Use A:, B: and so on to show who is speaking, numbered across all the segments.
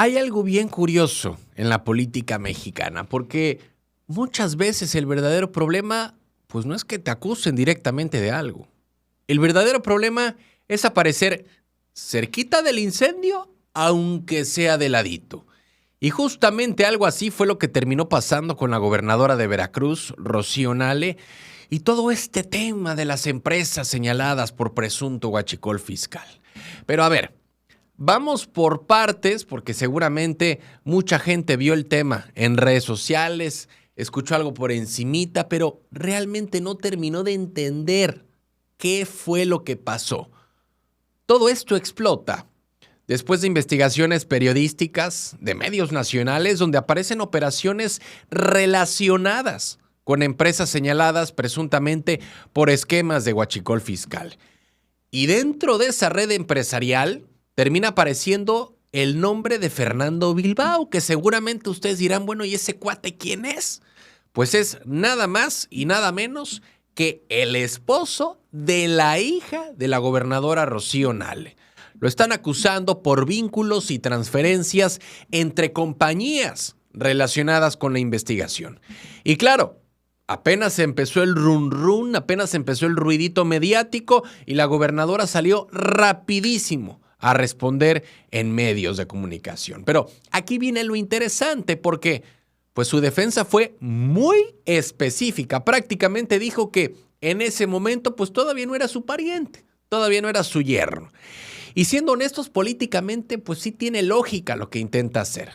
A: Hay algo bien curioso en la política mexicana, porque muchas veces el verdadero problema, pues no es que te acusen directamente de algo. El verdadero problema es aparecer cerquita del incendio, aunque sea de ladito. Y justamente algo así fue lo que terminó pasando con la gobernadora de Veracruz, Rocío Nale, y todo este tema de las empresas señaladas por presunto huachicol fiscal. Pero a ver, vamos por partes, porque seguramente mucha gente vio el tema en redes sociales, escuchó algo por encimita, pero realmente no terminó de entender qué fue lo que pasó. Todo esto explota después de investigaciones periodísticas de medios nacionales donde aparecen operaciones relacionadas con empresas señaladas presuntamente por esquemas de huachicol fiscal. Y dentro de esa red empresarial termina apareciendo el nombre de Fernando Bilbao, que seguramente ustedes dirán, bueno, ¿y ese cuate quién es? Pues es nada más y nada menos que el esposo de la hija de la gobernadora Rocío Nale. Lo están acusando por vínculos y transferencias entre compañías relacionadas con la investigación. Y claro, apenas empezó el run, apenas empezó el ruidito mediático y la gobernadora salió rapidísimo a responder en medios de comunicación. Pero aquí viene lo interesante porque pues su defensa fue muy específica. Prácticamente dijo que en ese momento pues todavía no era su pariente, todavía no era su yerno. Y siendo honestos políticamente, pues sí tiene lógica lo que intenta hacer,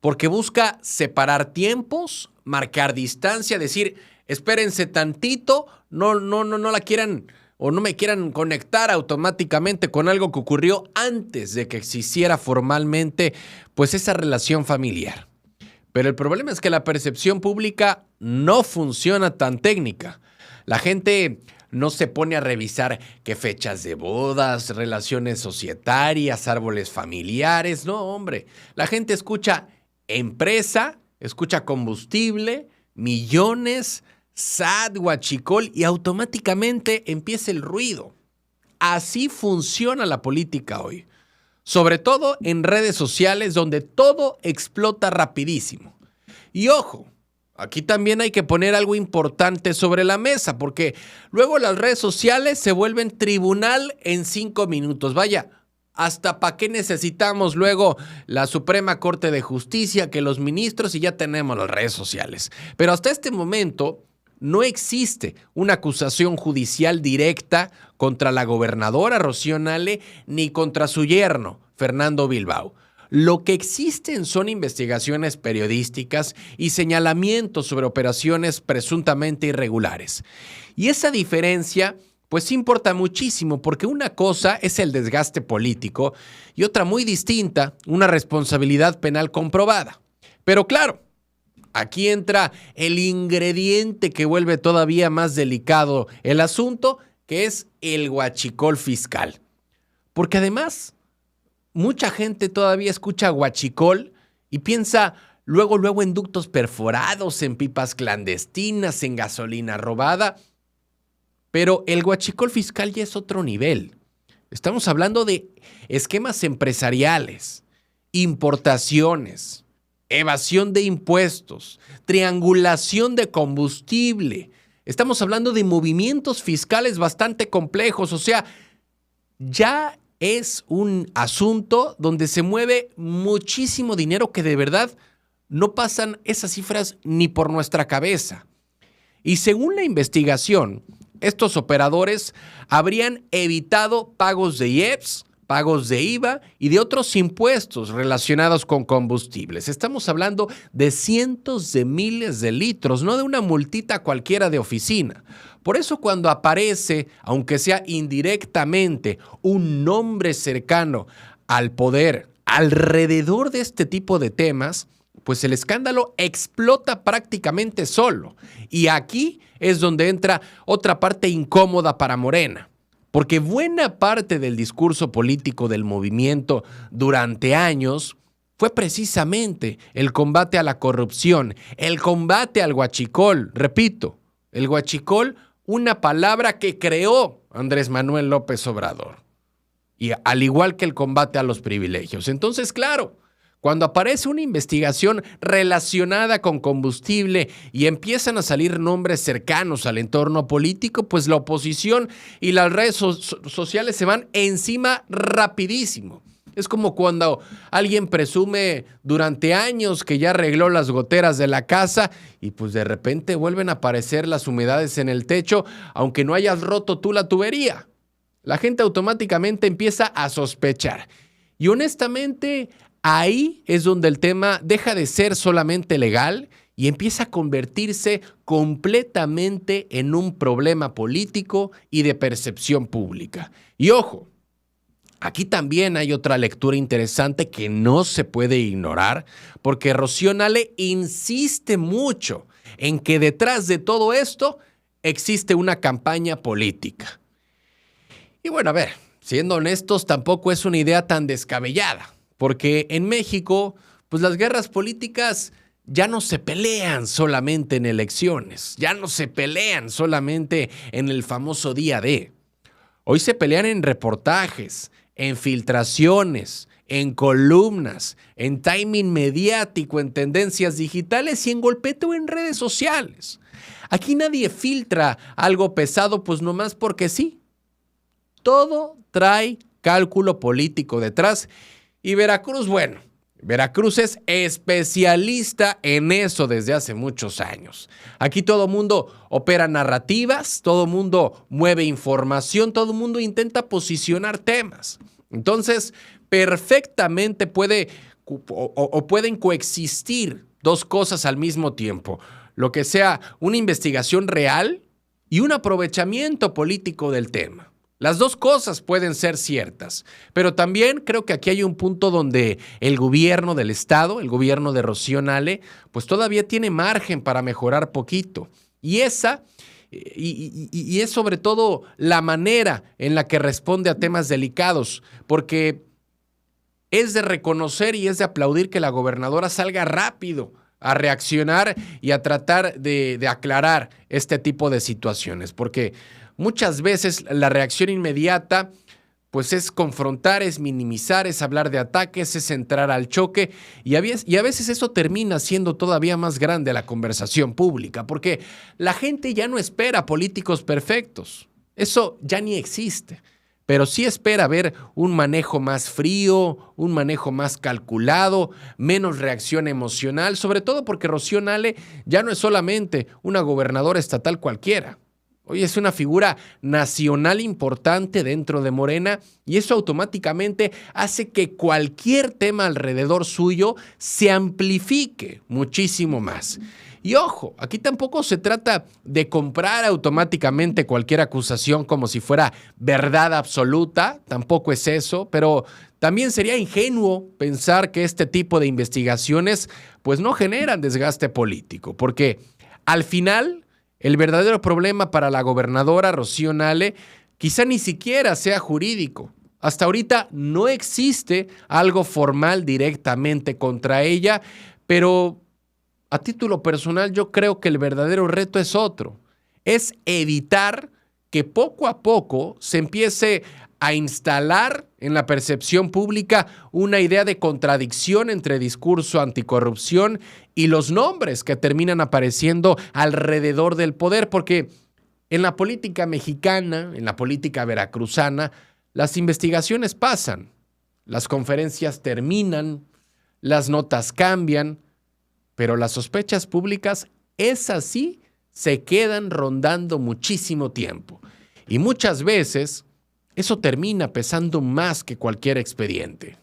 A: porque busca separar tiempos, marcar distancia, decir, espérense tantito, no la quieran o no me quieran conectar automáticamente con algo que ocurrió antes de que existiera formalmente pues esa relación familiar. Pero el problema es que la percepción pública no funciona tan técnica. La gente no se pone a revisar qué fechas de bodas, relaciones societarias, árboles familiares. No, hombre. La gente escucha empresa, escucha combustible, millones, SAT, huachicol y automáticamente empieza el ruido. Así funciona la política hoy. Sobre todo en redes sociales donde todo explota rapidísimo. Y ojo, aquí también hay que poner algo importante sobre la mesa, porque luego las redes sociales se vuelven tribunal en 5 minutos. Vaya, ¿hasta para qué necesitamos luego la Suprema Corte de Justicia, que los ministros y ya tenemos las redes sociales? Pero hasta este momento no existe una acusación judicial directa contra la gobernadora Rocío Nale ni contra su yerno, Fernando Bilbao. Lo que existen son investigaciones periodísticas y señalamientos sobre operaciones presuntamente irregulares. Y esa diferencia pues importa muchísimo, porque una cosa es el desgaste político y otra muy distinta, una responsabilidad penal comprobada. Pero claro, aquí entra el ingrediente que vuelve todavía más delicado el asunto, que es el huachicol fiscal. Porque además, mucha gente todavía escucha huachicol y piensa luego en ductos perforados, en pipas clandestinas, en gasolina robada. Pero el huachicol fiscal ya es otro nivel. Estamos hablando de esquemas empresariales, importaciones, evasión de impuestos, triangulación de combustible. Estamos hablando de movimientos fiscales bastante complejos. O sea, ya es un asunto donde se mueve muchísimo dinero que de verdad no pasan esas cifras ni por nuestra cabeza. Y según la investigación, estos operadores habrían evitado pagos de IEPS, pagos de IVA y de otros impuestos relacionados con combustibles. Estamos hablando de cientos de miles de litros, no de una multita cualquiera de oficina. Por eso cuando aparece, aunque sea indirectamente, un nombre cercano al poder alrededor de este tipo de temas, pues el escándalo explota prácticamente solo. Y aquí es donde entra otra parte incómoda para Morena. Porque buena parte del discurso político del movimiento durante años fue precisamente el combate a la corrupción, el combate al huachicol. Repito, el huachicol, una palabra que creó Andrés Manuel López Obrador. Y al igual que el combate a los privilegios. Entonces, claro, Cuando aparece una investigación relacionada con combustible y empiezan a salir nombres cercanos al entorno político, pues la oposición y las redes sociales se van encima rapidísimo. Es como cuando alguien presume durante años que ya arregló las goteras de la casa y pues de repente vuelven a aparecer las humedades en el techo, aunque no hayas roto tú la tubería. La gente automáticamente empieza a sospechar. Y honestamente, ahí es donde el tema deja de ser solamente legal y empieza a convertirse completamente en un problema político y de percepción pública. Y ojo, aquí también hay otra lectura interesante que no se puede ignorar, porque Rocío Nale insiste mucho en que detrás de todo esto existe una campaña política. Y bueno, a ver, siendo honestos, tampoco es una idea tan descabellada, porque en México, pues las guerras políticas ya no se pelean solamente en elecciones, ya no se pelean solamente en el famoso día D. Hoy se pelean en reportajes, en filtraciones, en columnas, en timing mediático, en tendencias digitales y en golpeteo en redes sociales. Aquí nadie filtra algo pesado, pues nomás porque sí. Todo trae cálculo político detrás. Y Veracruz, bueno, Veracruz es especialista en eso desde hace muchos años. Aquí todo mundo opera narrativas, todo mundo mueve información, todo mundo intenta posicionar temas. Entonces, perfectamente pueden coexistir dos cosas al mismo tiempo. Lo que sea una investigación real y un aprovechamiento político del tema. Las dos cosas pueden ser ciertas, pero también creo que aquí hay un punto donde el gobierno del estado, el gobierno de Rocío Nale, pues todavía tiene margen para mejorar poquito. Y es sobre todo la manera en la que responde a temas delicados, porque es de reconocer y es de aplaudir que la gobernadora salga rápido a reaccionar y a tratar de aclarar este tipo de situaciones, porque muchas veces la reacción inmediata pues es confrontar, es minimizar, es hablar de ataques, es entrar al choque y a veces eso termina siendo todavía más grande la conversación pública porque la gente ya no espera políticos perfectos, eso ya ni existe, pero sí espera ver un manejo más frío, un manejo más calculado, menos reacción emocional, sobre todo porque Rocío Nale ya no es solamente una gobernadora estatal cualquiera. Hoy es una figura nacional importante dentro de Morena y eso automáticamente hace que cualquier tema alrededor suyo se amplifique muchísimo más. Y ojo, aquí tampoco se trata de comprar automáticamente cualquier acusación como si fuera verdad absoluta, tampoco es eso, pero también sería ingenuo pensar que este tipo de investigaciones pues no generan desgaste político, porque al final el verdadero problema para la gobernadora Rocío Nale quizá ni siquiera sea jurídico. Hasta ahorita no existe algo formal directamente contra ella, pero a título personal yo creo que el verdadero reto es otro. Es evitar que poco a poco se empiece a instalar en la percepción pública una idea de contradicción entre discurso anticorrupción y los nombres que terminan apareciendo alrededor del poder, porque en la política mexicana, en la política veracruzana, las investigaciones pasan, las conferencias terminan, las notas cambian, pero las sospechas públicas, esas sí, se quedan rondando muchísimo tiempo. Y muchas veces eso termina pesando más que cualquier expediente.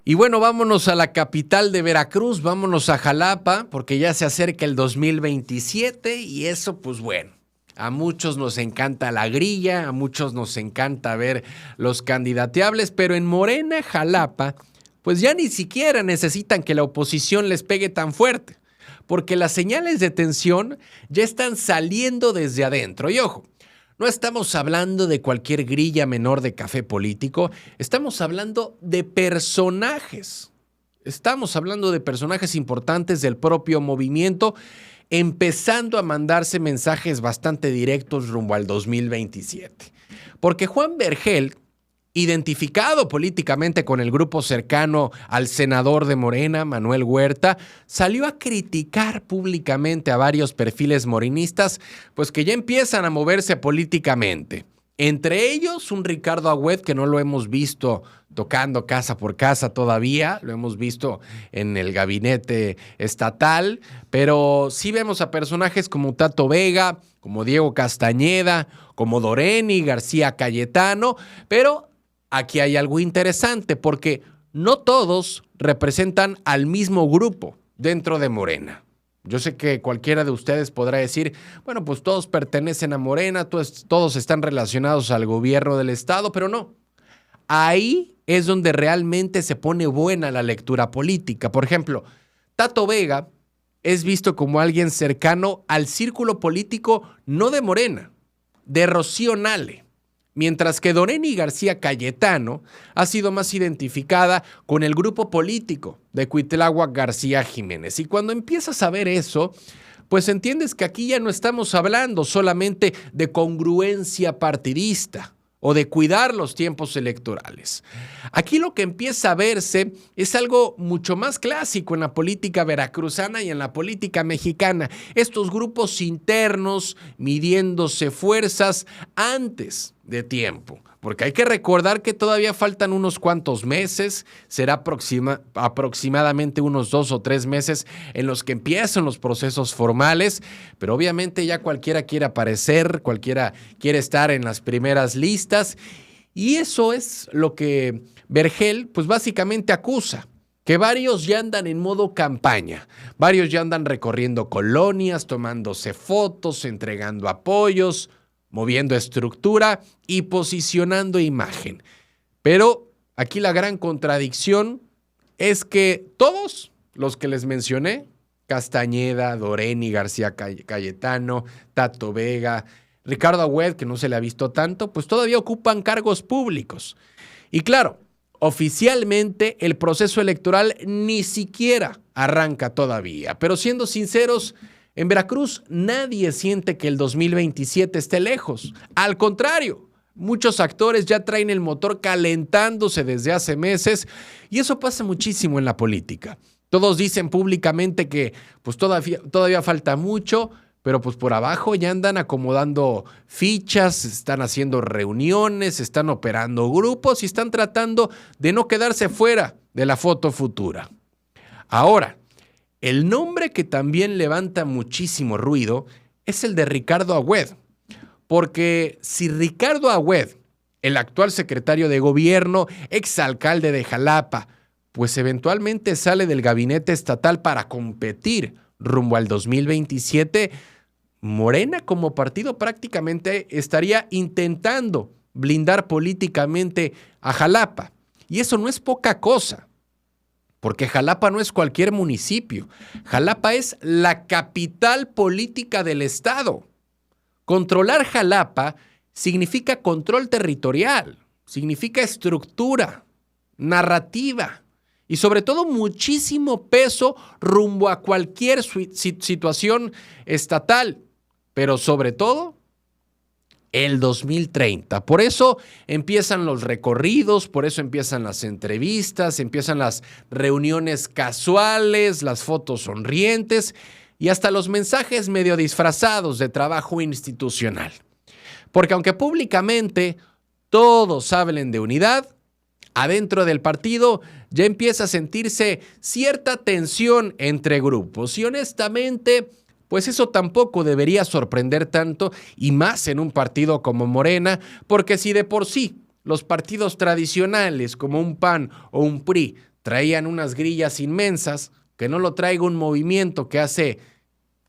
A: Y bueno, vámonos a la capital de Veracruz, vámonos a Jalapa, porque ya se acerca el 2027 y eso, pues bueno, a muchos nos encanta la grilla, a muchos nos encanta ver los candidateables, pero en Morena, Jalapa, pues ya ni siquiera necesitan que la oposición les pegue tan fuerte, porque las señales de tensión ya están saliendo desde adentro. Y ojo, no estamos hablando de cualquier grilla menor de café político, estamos hablando de personajes. Estamos hablando de personajes importantes del propio movimiento, empezando a mandarse mensajes bastante directos rumbo al 2027. Porque Juan Vergel, identificado políticamente con el grupo cercano al senador de Morena, Manuel Huerta, salió a criticar públicamente a varios perfiles morenistas, pues que ya empiezan a moverse políticamente. Entre ellos, un Ricardo Agüed, que no lo hemos visto tocando casa por casa todavía, lo hemos visto en el gabinete estatal, pero sí vemos a personajes como Tato Vega, como Diego Castañeda, como Doreni García Cayetano, pero aquí hay algo interesante porque no todos representan al mismo grupo dentro de Morena. Yo sé que cualquiera de ustedes podrá decir, bueno, pues todos pertenecen a Morena, todos están relacionados al gobierno del estado, pero no. Ahí es donde realmente se pone buena la lectura política. Por ejemplo, Tato Vega es visto como alguien cercano al círculo político no de Morena, de Rocío Nale. Mientras que Doreni García Cayetano ha sido más identificada con el grupo político de Cuitláhuac García Jiménez. Y cuando empiezas a ver eso, pues entiendes que aquí ya no estamos hablando solamente de congruencia partidista o de cuidar los tiempos electorales. Aquí lo que empieza a verse es algo mucho más clásico en la política veracruzana y en la política mexicana. Estos grupos internos midiéndose fuerzas antes de tiempo. Porque hay que recordar que todavía faltan unos cuantos meses, será aproximadamente unos 2 o 3 meses en los que empiezan los procesos formales, pero obviamente ya cualquiera quiere aparecer, cualquiera quiere estar en las primeras listas, y eso es lo que Vergel pues básicamente acusa. Que varios ya andan en modo campaña, varios ya andan recorriendo colonias, tomándose fotos, entregando apoyos, moviendo estructura y posicionando imagen. Pero aquí la gran contradicción es que todos los que les mencioné, Castañeda, Doreni García Cayetano, Tato Vega, Ricardo Agüed, que no se le ha visto tanto, pues todavía ocupan cargos públicos. Y claro, oficialmente el proceso electoral ni siquiera arranca todavía, pero siendo sinceros, en Veracruz nadie siente que el 2027 esté lejos. Al contrario, muchos actores ya traen el motor calentándose desde hace meses y eso pasa muchísimo en la política. Todos dicen públicamente que pues todavía falta mucho, pero pues por abajo ya andan acomodando fichas, están haciendo reuniones, están operando grupos y están tratando de no quedarse fuera de la foto futura. Ahora, el nombre que también levanta muchísimo ruido es el de Ricardo Agüed, porque si Ricardo Agüed, el actual secretario de gobierno, exalcalde de Jalapa, pues eventualmente sale del gabinete estatal para competir rumbo al 2027, Morena como partido prácticamente estaría intentando blindar políticamente a Jalapa. Y eso no es poca cosa. Porque Jalapa no es cualquier municipio. Jalapa es la capital política del estado. Controlar Jalapa significa control territorial, significa estructura, narrativa y sobre todo muchísimo peso rumbo a cualquier situación estatal, pero sobre todo el 2030. Por eso empiezan los recorridos, por eso empiezan las entrevistas, empiezan las reuniones casuales, las fotos sonrientes y hasta los mensajes medio disfrazados de trabajo institucional. Porque aunque públicamente todos hablen de unidad, adentro del partido ya empieza a sentirse cierta tensión entre grupos y honestamente, pues eso tampoco debería sorprender tanto y más en un partido como Morena, porque si de por sí los partidos tradicionales como un PAN o un PRI traían unas grillas inmensas, que no lo traiga un movimiento que hace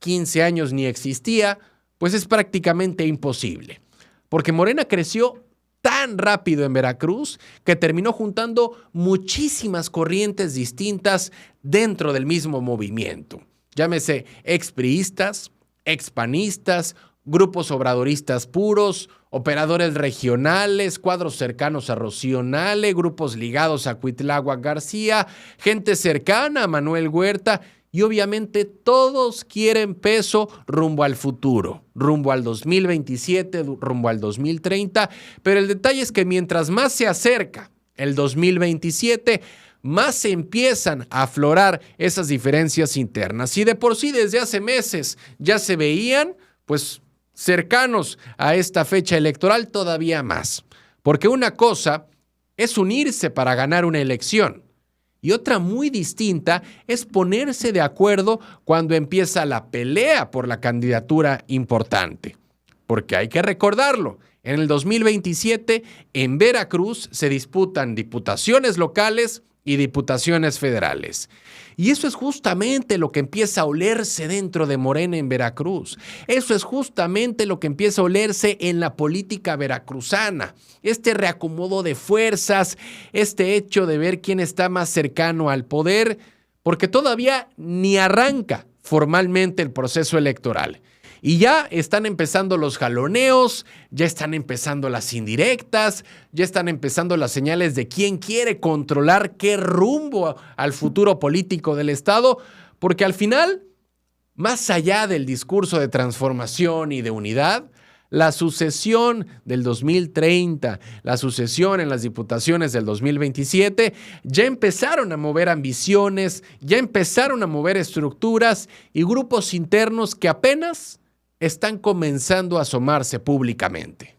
A: 15 años ni existía, pues es prácticamente imposible. Porque Morena creció tan rápido en Veracruz que terminó juntando muchísimas corrientes distintas dentro del mismo movimiento. Llámese expriistas, expanistas, grupos obradoristas puros, operadores regionales, cuadros cercanos a Rocío Nale, grupos ligados a Cuitláhuac García, gente cercana a Manuel Huerta Y obviamente todos quieren peso rumbo al futuro, rumbo al 2027, rumbo al 2030, pero el detalle es que mientras más se acerca el 2027, más se empiezan a aflorar esas diferencias internas. Y de por sí desde hace meses ya se veían, pues, cercanos a esta fecha electoral todavía más. Porque una cosa es unirse para ganar una elección y otra muy distinta es ponerse de acuerdo cuando empieza la pelea por la candidatura importante. Porque hay que recordarlo, en el 2027 en Veracruz se disputan diputaciones locales y diputaciones federales. Y eso es justamente lo que empieza a olerse dentro de Morena en Veracruz. Eso es justamente lo que empieza a olerse en la política veracruzana. Este reacomodo de fuerzas, este hecho de ver quién está más cercano al poder, porque todavía ni arranca formalmente el proceso electoral. Y ya están empezando los jaloneos, ya están empezando las indirectas, ya están empezando las señales de quién quiere controlar qué rumbo al futuro político del Estado, porque al final, más allá del discurso de transformación y de unidad, la sucesión del 2030, la sucesión en las diputaciones del 2027, ya empezaron a mover ambiciones, ya empezaron a mover estructuras y grupos internos que apenas están comenzando a asomarse públicamente.